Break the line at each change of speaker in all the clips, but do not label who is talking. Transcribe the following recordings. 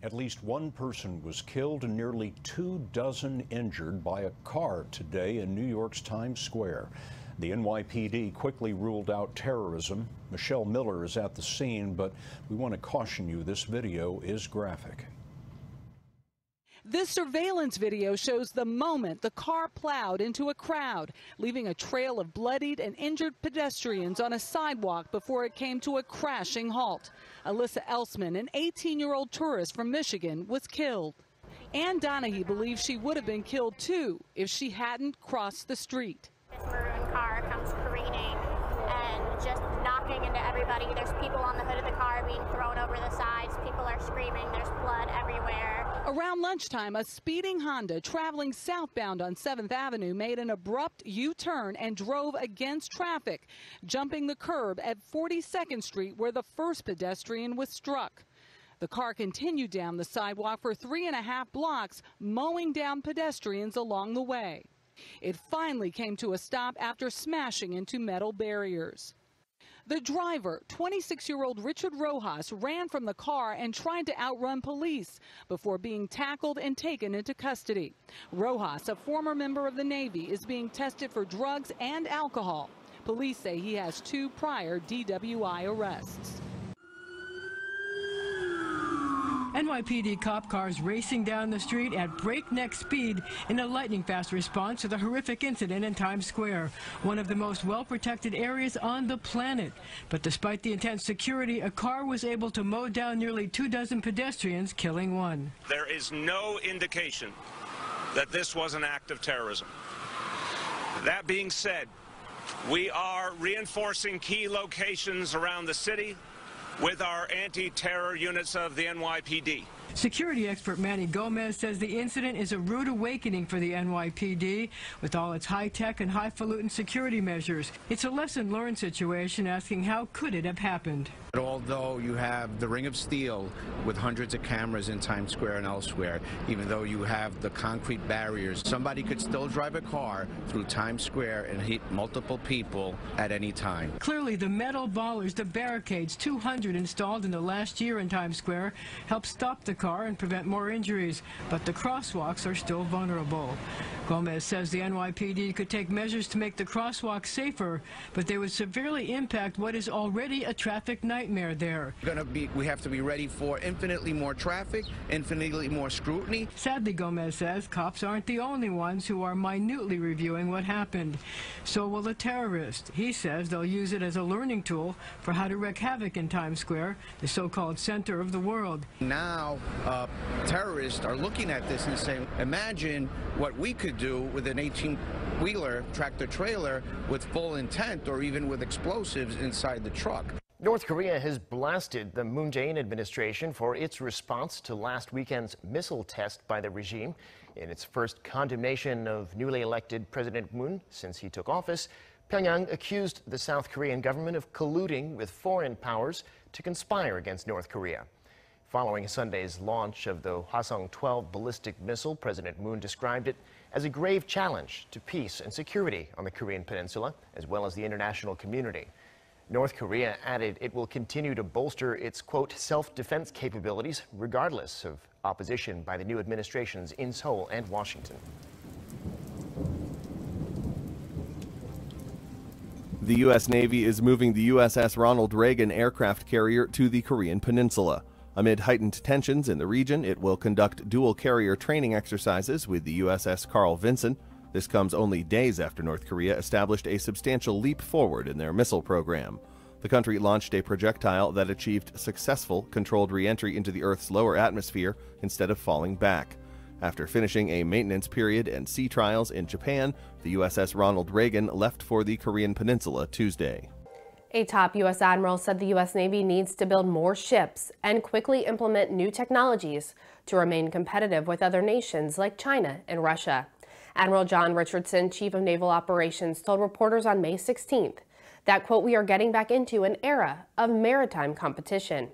At least one person was killed and nearly 24 injured by a car today in New York's Times Square. The NYPD quickly ruled out terrorism. Michelle Miller is at the scene, but we want to caution you, this video is graphic.
This surveillance video shows the moment the car plowed into a crowd, leaving a trail of bloodied and injured pedestrians on a sidewalk before it came to a crashing halt. Alyssa Elsman, an 18-year-old tourist from Michigan, was killed. Ann Donahue believes she would have been killed too if she hadn't crossed the street.
This maroon car comes careening and just knocking into everybody. There's people on the hood of the car being thrown over the sides. People are screaming. There's blood everywhere.
Around lunchtime, a speeding Honda traveling southbound on 7th Avenue made an abrupt U-turn and drove against traffic, jumping the curb at 42nd Street where the first pedestrian was struck. The car continued down the sidewalk for 3.5 blocks, mowing down pedestrians along the way. It finally came to a stop after smashing into metal barriers. The driver, 26-year-old Richard Rojas, ran from the car and tried to outrun police before being tackled and taken into custody. Rojas, a former member of the Navy, is being tested for drugs and alcohol. Police say he has 2 prior DWI arrests.
NYPD cop cars racing down the street at breakneck speed in a lightning-fast response to the horrific incident in Times Square, one of the most well-protected areas on the planet. But despite the intense security, a car was able to mow down nearly 24 pedestrians, killing one.
There is no indication that this was an act of terrorism. That being said, we are reinforcing key locations around the city with our anti-terror units of the NYPD.
Security expert Manny Gomez says the incident is a rude awakening for the NYPD with all its high-tech and highfalutin security measures. It's a lesson-learned situation, asking how could it have happened.
Although you have the Ring of Steel with hundreds of cameras in Times Square and elsewhere, even though you have the concrete barriers, somebody could still drive a car through Times Square and hit multiple people at any time.
Clearly, the metal ballers, the barricades, 200 installed in the last year in Times Square, help stop the car and prevent more injuries, but the crosswalks are still vulnerable. Gomez says the NYPD could take measures to make the crosswalks safer, but they would severely impact what is already a traffic nightmare there.
We have to be ready for infinitely more traffic, infinitely more scrutiny.
Sadly, Gomez says cops aren't the only ones who are minutely reviewing what happened. So will the terrorists. He says they'll use it as a learning tool for how to wreak havoc in Times Square, the so-called center of the world.
Now, terrorists are looking at this and saying, imagine what we could do with an 18-wheeler tractor-trailer with full intent or even with explosives inside the truck.
North Korea has blasted the Moon Jae-in administration for its response to last weekend's missile test by the regime. In its first condemnation of newly elected President Moon since he took office, Pyongyang accused the South Korean government of colluding with foreign powers to conspire against North Korea. Following Sunday's launch of the Hwasong-12 ballistic missile, President Moon described it as a grave challenge to peace and security on the Korean peninsula, as well as the international community. North Korea added it will continue to bolster its, quote, self-defense capabilities, regardless of opposition by the new administrations in Seoul and Washington.
The U.S. Navy is moving the USS Ronald Reagan aircraft carrier to the Korean peninsula. Amid heightened tensions in the region, it will conduct dual-carrier training exercises with the USS Carl Vinson. This comes only days after North Korea established a substantial leap forward in their missile program. The country launched a projectile that achieved successful, controlled re-entry into the Earth's lower atmosphere instead of falling back. After finishing a maintenance period and sea trials in Japan, the USS Ronald Reagan left for the Korean peninsula Tuesday.
A top U.S. admiral said the U.S. Navy needs to build more ships and quickly implement new technologies to remain competitive with other nations like China and Russia. Admiral John Richardson, Chief of Naval Operations, told reporters on May 16th that, quote, we are getting back into an era of maritime competition.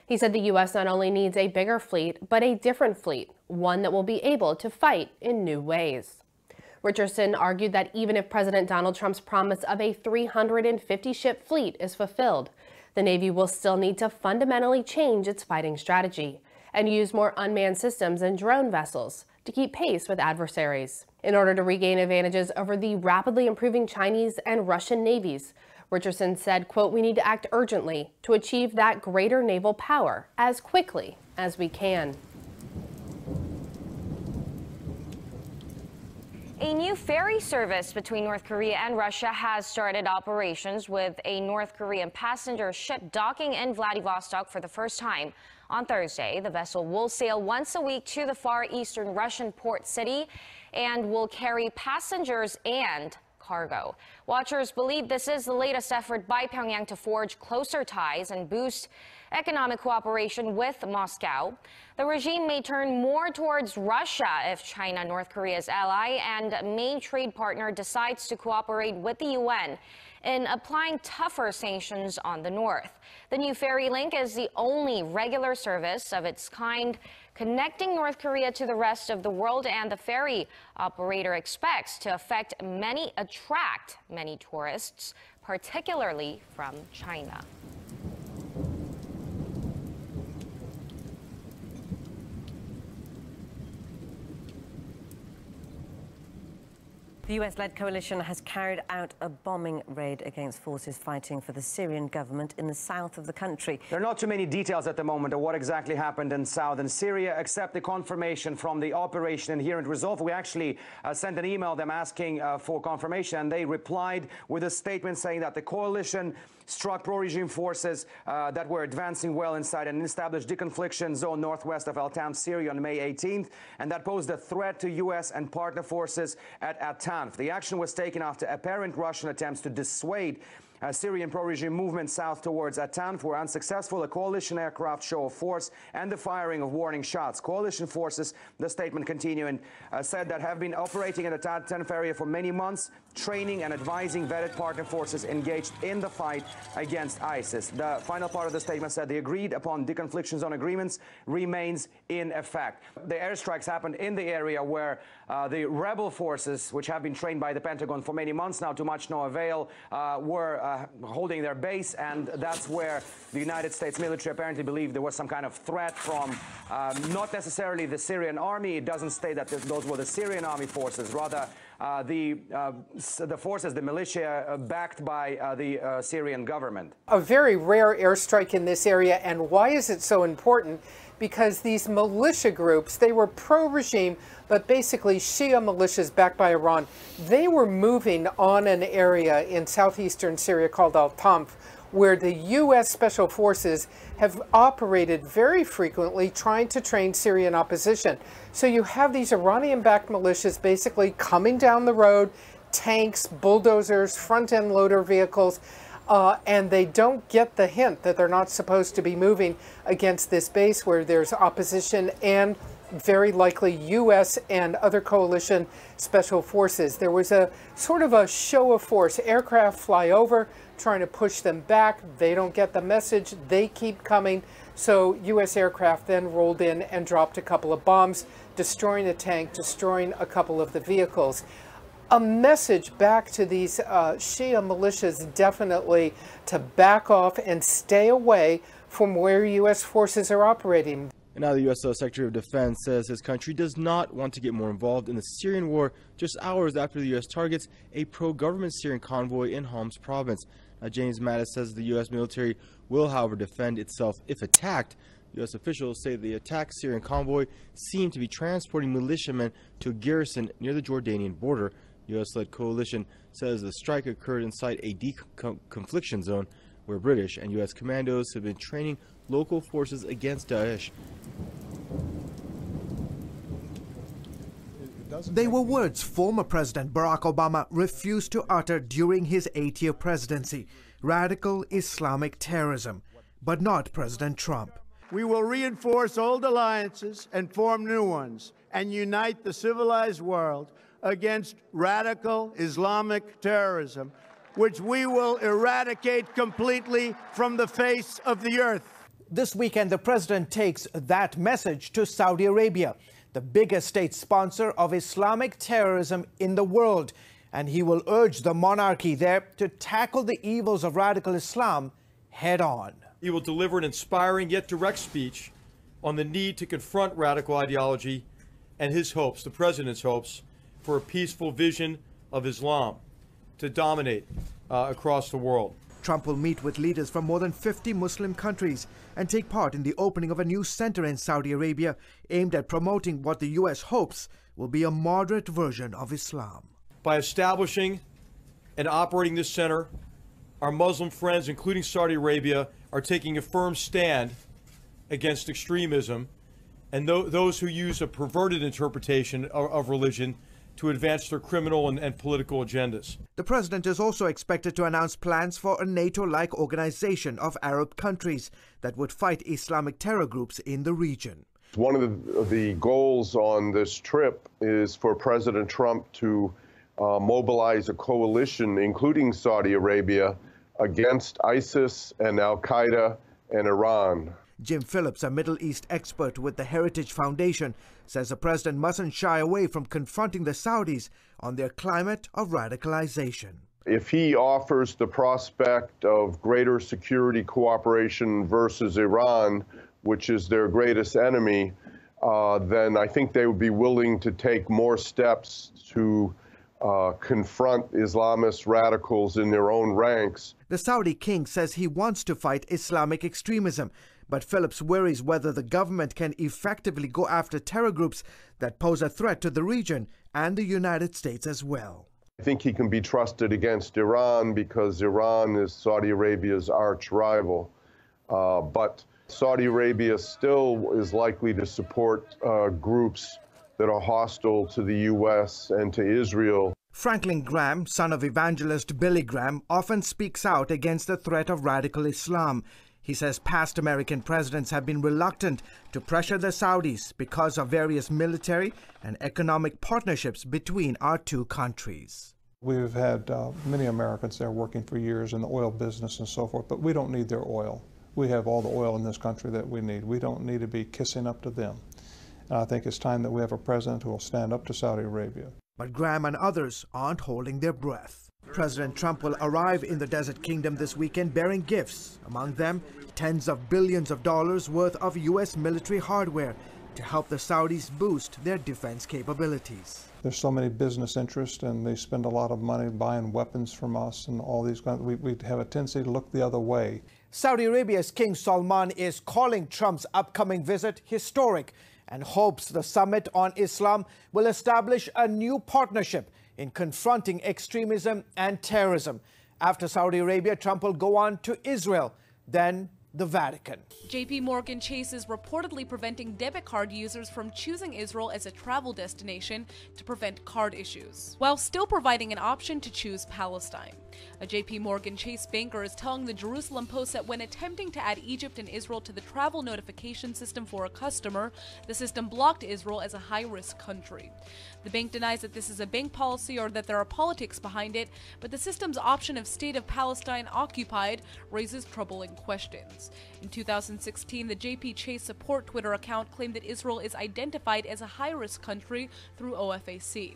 He said the U.S. not only needs a bigger fleet, but a different fleet, one that will be able to fight in new ways. Richardson argued that even if President Donald Trump's promise of a 350-ship fleet is fulfilled, the Navy will still need to fundamentally change its fighting strategy, and use more unmanned systems and drone vessels to keep pace with adversaries. In order to regain advantages over the rapidly improving Chinese and Russian navies, Richardson said, quote, "We need to act urgently to achieve that greater naval power as quickly as we can."
A new ferry service between North Korea and Russia has started operations, with a North Korean passenger ship docking in Vladivostok for the first time. On Thursday, the vessel will sail once a week to the far eastern Russian port city and will carry passengers and cargo. Watchers believe this is the latest effort by Pyongyang to forge closer ties and boost economic cooperation with Moscow. The regime may turn more towards Russia if China, North Korea's ally and main trade partner, decides to cooperate with the UN in applying tougher sanctions on the north. The new ferry link is the only regular service of its kind connecting North Korea to the rest of the world, and the ferry operator expects to attract many tourists, particularly from China.
The US-led coalition has carried out a bombing raid against forces fighting for the Syrian government in the south of the country.
There are not too many details at the moment of what exactly happened in southern Syria, except the confirmation from the Operation Inherent Resolve. We actually sent an email them asking for confirmation, and they replied with a statement saying that the coalition struck pro-regime forces that were advancing well inside an established deconfliction zone northwest of Al-Tanf, Syria on May 18th, and that posed a threat to U.S. and partner forces at Tanf. The action was taken after apparent Russian attempts to dissuade Syrian pro-regime movement south towards Tanf were unsuccessful. A coalition aircraft show of force and the firing of warning shots. Coalition forces, the statement continuing, said that have been operating in the Tanf area for many months, training and advising vetted partner forces engaged in the fight against ISIS. The final part of the statement said the agreed upon deconfliction zone agreements remains in effect. The airstrikes happened in the area where the rebel forces, which have been trained by the Pentagon for many months now to much no avail, were holding their base, and that's where the United States military apparently believed there was some kind of threat from not necessarily the Syrian army. It doesn't state that those were the Syrian army forces, rather the forces, the militia backed by the Syrian government.
A very rare airstrike in this area, and why is it so important? Because these militia groups, they were pro-regime, but basically Shia militias backed by Iran. They were moving on an area in southeastern Syria called Al-Tanf, where the U.S. Special Forces have operated very frequently trying to train Syrian opposition. So you have these Iranian-backed militias basically coming down the road, tanks, bulldozers, front-end loader vehicles, and they don't get the hint that they're not supposed to be moving against this base where there's opposition and very likely U.S. and other coalition special forces. There was a sort of a show of force. Aircraft fly over, trying to push them back. They don't get the message. They keep coming. So U.S. aircraft then rolled in and dropped a couple of bombs, destroying a tank, destroying a couple of the vehicles. A message back to these Shia militias definitely to back off and stay away from where U.S. forces are operating.
And now the U.S. Secretary of Defense says his country does not want to get more involved in the Syrian war just hours after the U.S. targets a pro-government Syrian convoy in Homs province. Now, James Mattis says the U.S. military will, however, defend itself if attacked. U.S. officials say the attacked Syrian convoy seemed to be transporting militiamen to a garrison near the Jordanian border. U.S.-led coalition says the strike occurred inside a deconfliction zone where British and U.S. commandos have been training local forces against Daesh.
They were words former President Barack Obama refused to utter during his 8-year presidency. Radical Islamic terrorism, but not President Trump.
We will reinforce old alliances and form new ones and unite the civilized world against radical Islamic terrorism, which we will eradicate completely from the face of the earth.
This weekend, the president takes that message to Saudi Arabia, the biggest state sponsor of Islamic terrorism in the world, and he will urge the monarchy there to tackle the evils of radical Islam head on.
He will deliver an inspiring yet direct speech on the need to confront radical ideology and his hopes, the president's hopes, for a peaceful vision of Islam to dominate across the world.
Trump will meet with leaders from more than 50 Muslim countries and take part in the opening of a new center in Saudi Arabia aimed at promoting what the U.S. hopes will be a moderate version of Islam.
By establishing and operating this center, our Muslim friends, including Saudi Arabia, are taking a firm stand against extremism and those who use a perverted interpretation of religion to advance their criminal and political agendas.
The president is also expected to announce plans for a NATO-like organization of Arab countries that would fight Islamic terror groups in the region.
One of the goals on this trip is for President Trump to mobilize a coalition, including Saudi Arabia, against ISIS and Al-Qaeda and Iran.
Jim Phillips, a Middle East expert with the Heritage Foundation, says the president mustn't shy away from confronting the Saudis on their climate of radicalization.
If he offers the prospect of greater security cooperation versus Iran, which is their greatest enemy, then I think they would be willing to take more steps to confront Islamist radicals in their own ranks.
The Saudi king says he wants to fight Islamic extremism, but Phillips worries whether the government can effectively go after terror groups that pose a threat to the region and the United States as well.
I think he can be trusted against Iran because Iran is Saudi Arabia's arch rival. But Saudi Arabia still is likely to support groups that are hostile to the U.S. and to Israel.
Franklin Graham, son of evangelist Billy Graham, often speaks out against the threat of radical Islam. He says past American presidents have been reluctant to pressure the Saudis because of various military and economic partnerships between our two countries.
We've had many Americans there working for years in the oil business and so forth, but we don't need their oil. We have all the oil in this country that we need. We don't need to be kissing up to them. And I think it's time that we have a president who will stand up to Saudi Arabia.
But Graham and others aren't holding their breath. President Trump will arrive in the Desert Kingdom this weekend bearing gifts, among them tens of billions of dollars worth of U.S. military hardware to help the Saudis boost their defense capabilities.
There's so many business interests, and they spend a lot of money buying weapons from us and all these kinds. We have a tendency to look the other way.
Saudi Arabia's King Salman is calling Trump's upcoming visit historic and hopes the summit on Islam will establish a new partnership in confronting extremism and terrorism. After Saudi Arabia, Trump will go on to Israel, then the Vatican.
JP Morgan Chase is reportedly preventing debit card users from choosing Israel as a travel destination to prevent card issues, while still providing an option to choose Palestine. A JP Morgan Chase banker is telling the Jerusalem Post that when attempting to add Egypt and Israel to the travel notification system for a customer, the system blocked Israel as a high-risk country. The bank denies that this is a bank policy or that there are politics behind it, but the system's option of State of Palestine occupied raises troubling questions. In 2016, the JP Chase support Twitter account claimed that Israel is identified as a high-risk country through OFAC.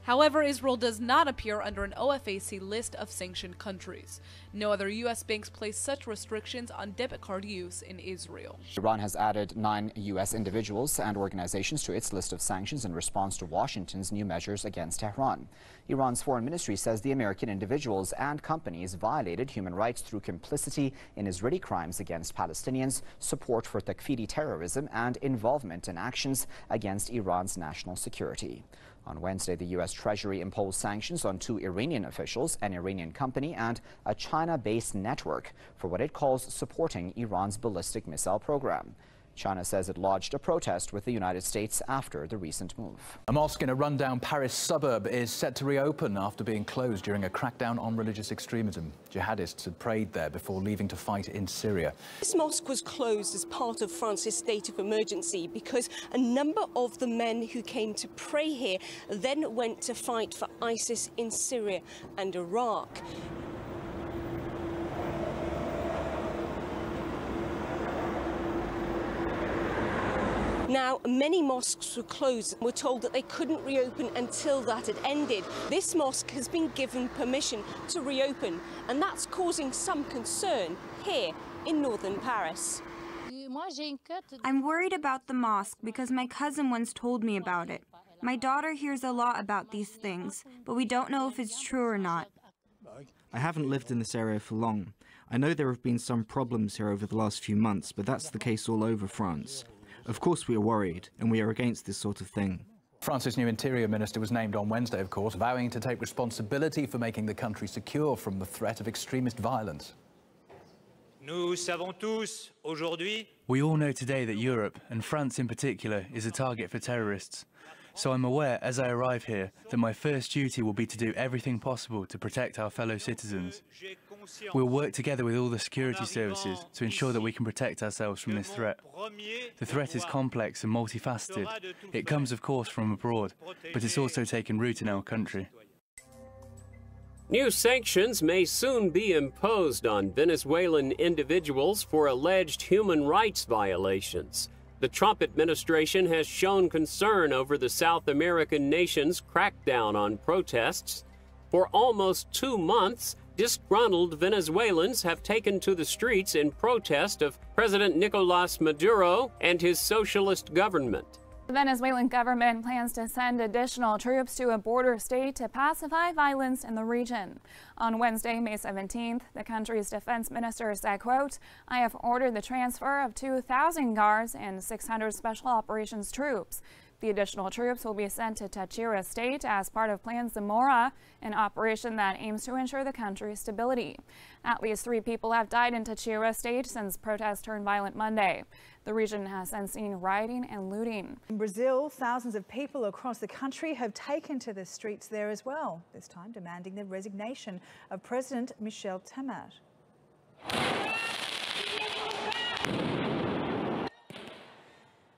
However, Israel does not appear under an OFAC list of sanctioned countries. No other U.S. banks place such restrictions on debit card use in Israel.
Iran has added 9 U.S. individuals and organizations to its list of sanctions in response to Washington's new measures against Tehran. Iran's foreign ministry says the American individuals and companies violated human rights through complicity in Israeli crimes against Palestinians, support for Takfiri terrorism, and involvement in actions against Iran's national security. On Wednesday, the U.S. Treasury imposed sanctions on 2 Iranian officials, an Iranian company, and a China-based network for what it calls supporting Iran's ballistic missile program. China says it lodged a protest with the United States after the recent move.
A mosque in a rundown Paris suburb is set to reopen after being closed during a crackdown on religious extremism. Jihadists had prayed there before leaving to fight in Syria.
This mosque was closed as part of France's state of emergency because a number of the men who came to pray here then went to fight for ISIS in Syria and Iraq. Now, many mosques were closed and were told that they couldn't reopen until that had ended. This mosque has been given permission to reopen, and that's causing some concern here in northern Paris.
I'm worried about the mosque because my cousin once told me about it. My daughter hears a lot about these things, but we don't know if it's true or not.
I haven't lived in this area for long. I know there have been some problems here over the last few months, but that's the case all over France. Of course we are worried, and we are against this sort of thing.
France's new interior minister was named on Wednesday, of course, vowing to take responsibility for making the country secure from the threat of extremist violence.
We all know today that Europe, and France in particular, is a target for terrorists. So I'm aware, as I arrive here, that my first duty will be to do everything possible to protect our fellow citizens. We'll work together with all the security services to ensure that we can protect ourselves from this threat. The threat is complex and multifaceted. It comes, of course, from abroad, but it's also taken root in our country.
New sanctions may soon be imposed on Venezuelan individuals for alleged human rights violations. The Trump administration has shown concern over the South American nation's crackdown on protests. For almost 2 months, disgruntled Venezuelans have taken to the streets in protest of President Nicolas Maduro and his socialist government.
The Venezuelan government plans to send additional troops to a border state to pacify violence in the region. On Wednesday, May 17th, the country's defense minister said, quote, "I have ordered the transfer of 2,000 guards and 600 special operations troops. The additional troops will be sent to Táchira State as part of Plan Zamora, an operation that aims to ensure the country's stability. At least 3 people have died in Táchira State since protests turned violent Monday. The region has since seen rioting and looting.
In Brazil, thousands of people across the country have taken to the streets there as well, this time demanding the resignation of President Michel Temer.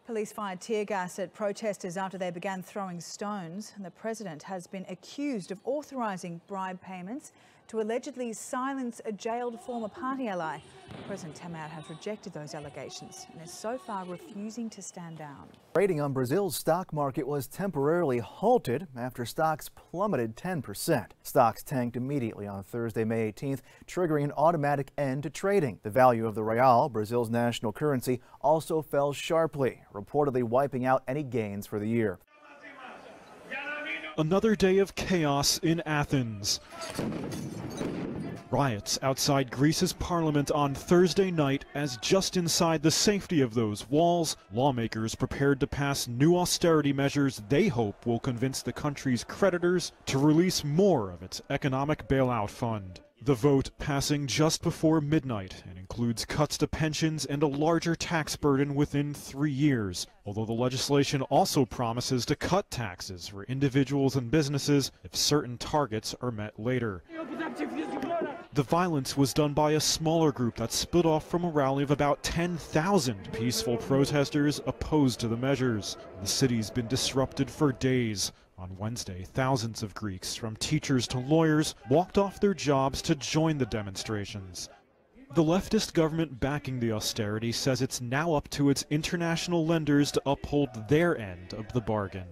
Police fired tear gas at protesters after they began throwing stones, and the president has been accused of authorising bribe payments to allegedly silence a jailed former party ally. President Temer has rejected those allegations and is so far refusing to stand down.
Trading on Brazil's stock market was temporarily halted after stocks plummeted 10%. Stocks tanked immediately on Thursday, May 18th, triggering an automatic end to trading. The value of the real, Brazil's national currency, also fell sharply, reportedly wiping out any gains for the year.
Another day of chaos in Athens. Riots outside Greece's parliament on Thursday night as just inside the safety of those walls, lawmakers prepared to pass new austerity measures they hope will convince the country's creditors to release more of its economic bailout fund. The vote passing just before midnight and includes cuts to pensions and a larger tax burden within 3 years, although the legislation also promises to cut taxes for individuals and businesses if certain targets are met later. The violence was done by a smaller group that split off from a rally of about 10,000 peaceful protesters opposed to the measures. The city's been disrupted for days. On Wednesday, thousands of Greeks, from teachers to lawyers, walked off their jobs to join the demonstrations. The leftist government backing the austerity says it's now up to its international lenders to uphold their end of the bargain.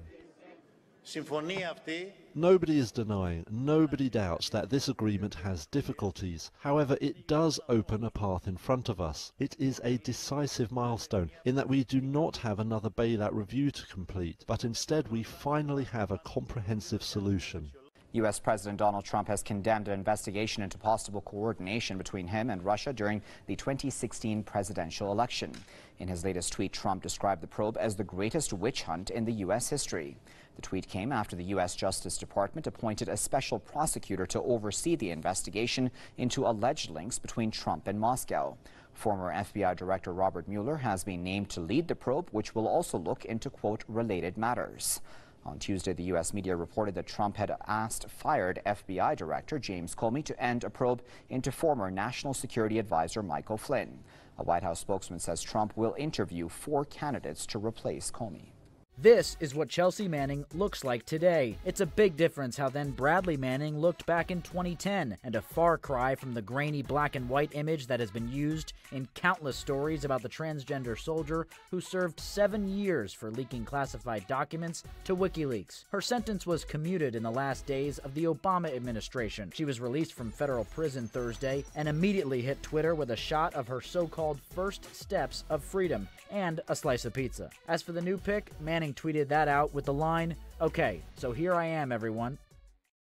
Nobody is denying, nobody doubts that this agreement has difficulties. However, it does open a path in front of us. It is a decisive milestone in that we do not have another bailout review to complete, but instead we finally have a comprehensive solution.
U.S. President Donald Trump has condemned an investigation into possible coordination between him and Russia during the 2016 presidential election. In his latest tweet, Trump described the probe as the greatest witch hunt in the U.S. history. The tweet came after the U.S. Justice Department appointed a special prosecutor to oversee the investigation into alleged links between Trump and Moscow. Former FBI Director Robert Mueller has been named to lead the probe, which will also look into, quote, related matters. On Tuesday, the U.S. media reported that Trump had asked fired FBI Director James Comey to end a probe into former National Security Advisor Michael Flynn. A White House spokesman says Trump will interview 4 candidates to replace Comey.
This is what Chelsea Manning looks like today. It's a big difference how then Bradley Manning looked back in 2010, and a far cry from the grainy black and white image that has been used in countless stories about the transgender soldier who served 7 years for leaking classified documents to WikiLeaks. Her sentence was commuted in the last days of the Obama administration. She was released from federal prison Thursday and immediately hit Twitter with a shot of her so-called first steps of freedom and a slice of pizza. As for the new pic, Manning tweeted that out with the line, "Okay, so here I am, everyone."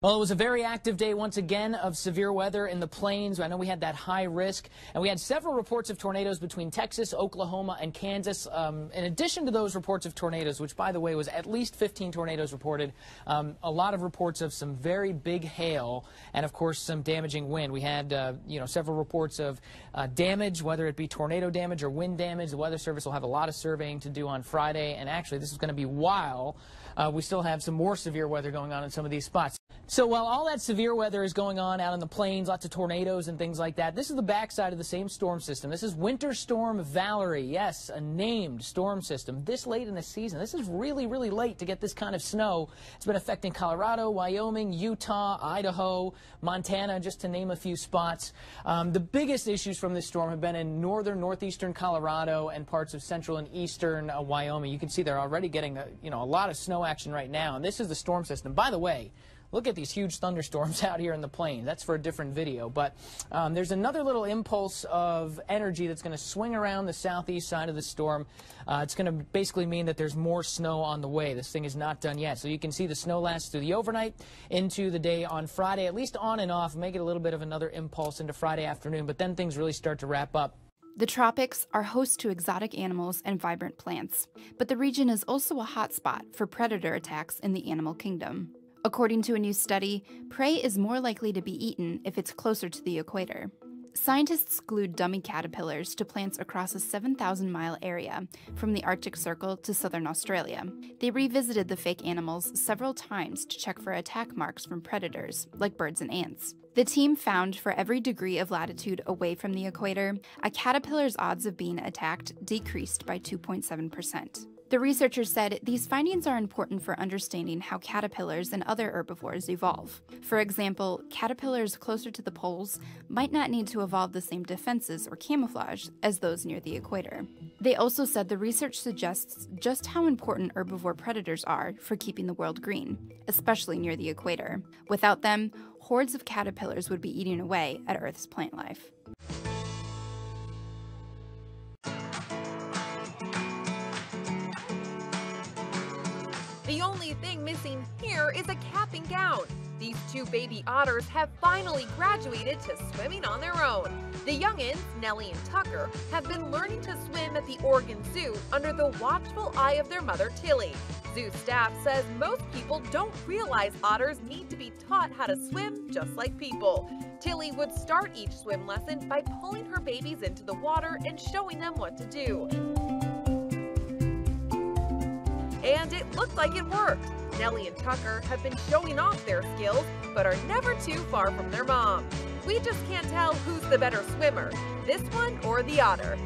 Well, it was a very active day once again of severe weather in the plains. I know we had that high risk, and we had several reports of tornadoes between Texas, Oklahoma, and Kansas. In addition to those reports of tornadoes, which, by the way, was at least 15 tornadoes reported, a lot of reports of some very big hail and, of course, some damaging wind. We had, several reports of damage, whether it be tornado damage or wind damage. The Weather Service will have a lot of surveying to do on Friday, and actually, this is going to be while we still have some more severe weather going on in some of these spots. So while all that severe weather is going on out in the plains, lots of tornadoes and things like that, this is the backside of the same storm system. This is Winter Storm Valerie. Yes, a named storm system. This late in the season. This is really, really late to get this kind of snow. It's been affecting Colorado, Wyoming, Utah, Idaho, Montana, just to name a few spots. The biggest issues from this storm have been in northeastern Colorado and parts of central and eastern Wyoming. You can see they're already getting a lot of snow action right now, and this is the storm system. By the way, look at these huge thunderstorms out here in the plains. That's for a different video. But there's another little impulse of energy that's going to swing around the southeast side of the storm. It's going to basically mean that there's more snow on the way. This thing is not done yet. So you can see the snow lasts through the overnight into the day on Friday, at least on and off, make it a little bit of another impulse into Friday afternoon. But then things really start to wrap up.
The tropics are host to exotic animals and vibrant plants, but the region is also a hotspot for predator attacks in the animal kingdom. According to a new study, prey is more likely to be eaten if it's closer to the equator. Scientists glued dummy caterpillars to plants across a 7,000-mile area from the Arctic Circle to southern Australia. They revisited the fake animals several times to check for attack marks from predators, like birds and ants. The team found for every degree of latitude away from the equator, a caterpillar's odds of being attacked decreased by 2.7%. The researchers said these findings are important for understanding how caterpillars and other herbivores evolve. For example, caterpillars closer to the poles might not need to evolve the same defenses or camouflage as those near the equator. They also said the research suggests just how important herbivore predators are for keeping the world green, especially near the equator. Without them, hordes of caterpillars would be eating away at Earth's plant life.
The only thing missing here is a cap and gown. These two baby otters have finally graduated to swimming on their own. The youngins, Nellie and Tucker, have been learning to swim at the Oregon Zoo under the watchful eye of their mother, Tilly. Zoo staff says most people don't realize otters need to be taught how to swim just like people. Tilly would start each swim lesson by pulling her babies into the water and showing them what to do. And it looked like it worked. Nellie and Tucker have been showing off their skills, but are never too far from their mom. We just can't tell who's the better swimmer, this one or the otter.